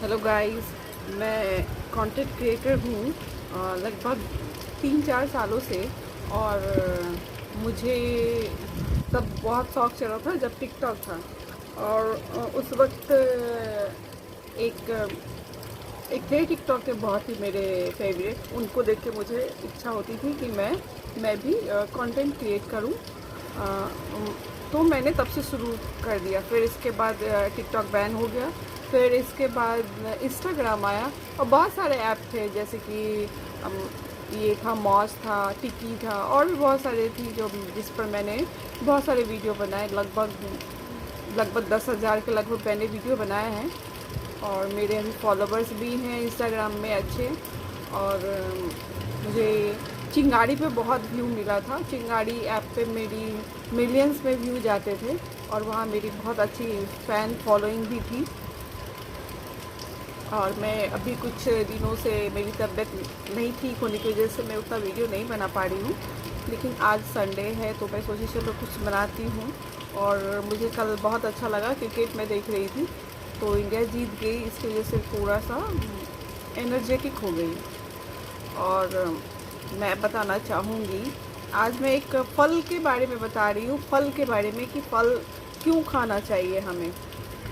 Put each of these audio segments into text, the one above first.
Hello guys, मैं content creator हूँ लगभग 3-4 सालों से। और मुझे तब बहुत शौक चला था जब टिकटॉक था। और उस वक्त एक थे टिकटॉक के बहुत ही मेरे फेवरेट। उनको देख के मुझे इच्छा होती थी कि मैं भी कंटेंट क्रिएट करूं। तो मैंने तब से शुरू कर दिया। फिर इसके बाद टिकटॉक बैन हो गया। फिर इसके बाद इंस्टाग्राम आया और बहुत सारे ऐप थे, जैसे कि ये था, मॉस था, टिकी था, और भी बहुत सारे थी जो जिस पर मैंने बहुत सारे वीडियो बनाए। लगभग 10,000 के लगभग मैंने वीडियो बनाए हैं। और मेरे अभी फॉलोवर्स भी हैं इंस्टाग्राम में अच्छे। और मुझे चिंगारी पे बहुत व्यू मिला था। चिंगारी ऐप पे मेरी मिलियंस में व्यू जाते थे और वहाँ मेरी बहुत अच्छी फ़ैन फॉलोइंग भी थी। और मैं अभी कुछ दिनों से मेरी तबीयत नहीं ठीक होने की वजह से मैं उतना वीडियो नहीं बना पा रही हूँ। लेकिन आज संडे है तो मैं सोची चलो कुछ बनाती हूँ। और मुझे कल बहुत अच्छा लगा, क्रिकेट मैं देख रही थी तो इंडिया जीत गई, इसकी वजह से थोड़ा सा एनर्जेटिक हो गई। और मैं बताना चाहूँगी, आज मैं एक फल के बारे में बता रही हूँ। फल के बारे में कि फल क्यों खाना चाहिए हमें।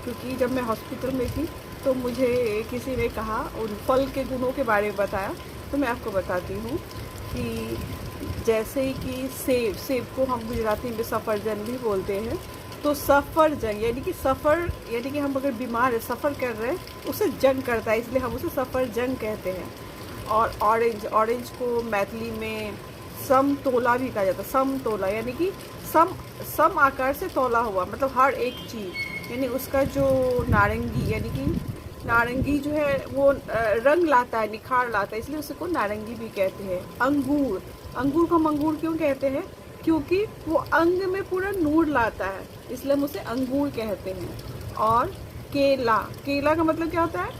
क्योंकि जब मैं हॉस्पिटल में थी तो मुझे किसी ने कहा, उन फल के गुणों के बारे में बताया। तो मैं आपको बताती हूँ कि जैसे कि सेब को हम गुजराती में सफ़रजन भी बोलते हैं। तो सफ़रजंग यानी कि सफ़र, यानी कि हम अगर बीमार है, सफ़र कर रहे हैं, उसे जंग करता है, इसलिए हम उसे सफ़रजंग कहते हैं। और ऑरेंज को मैथिली में समतोला भी कहा जाता है। समतोला यानी कि सम आकार से तोला हुआ, मतलब हर एक चीज़। यानी उसका जो नारंगी, यानी कि नारंगी जो है वो रंग लाता है, निखार लाता है, इसलिए उसको नारंगी भी कहते हैं। अंगूर को हम अंगूर क्यों कहते हैं? क्योंकि वो अंग में पूरा नूर लाता है, इसलिए हम उसे अंगूर कहते हैं। और केला का मतलब क्या होता है?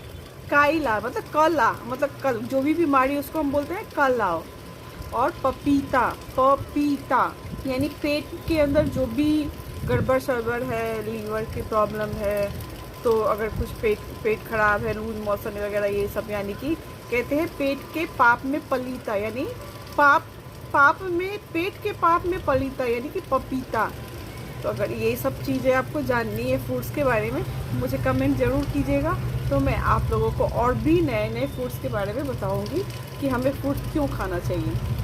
काइला, मतलब कला, मतलब कल, जो भी बीमारी उसको हम बोलते हैं कलाओ। और पपीता यानी पेट के अंदर जो भी गड़बड़ सड़बड़ है, लीवर की प्रॉब्लम है, तो अगर कुछ पेट खराब है, लूज मोशन वगैरह, ये सब, यानी कि कहते हैं पेट के पाप में पलीता, यानी पेट के पाप में पलीता, यानी कि पपीता। तो अगर ये सब चीज़ें आपको जाननी है फूड्स के बारे में, मुझे कमेंट ज़रूर कीजिएगा। तो मैं आप लोगों को और भी नए नए फूड्स के बारे में बताऊंगी कि हमें फूड क्यों खाना चाहिए।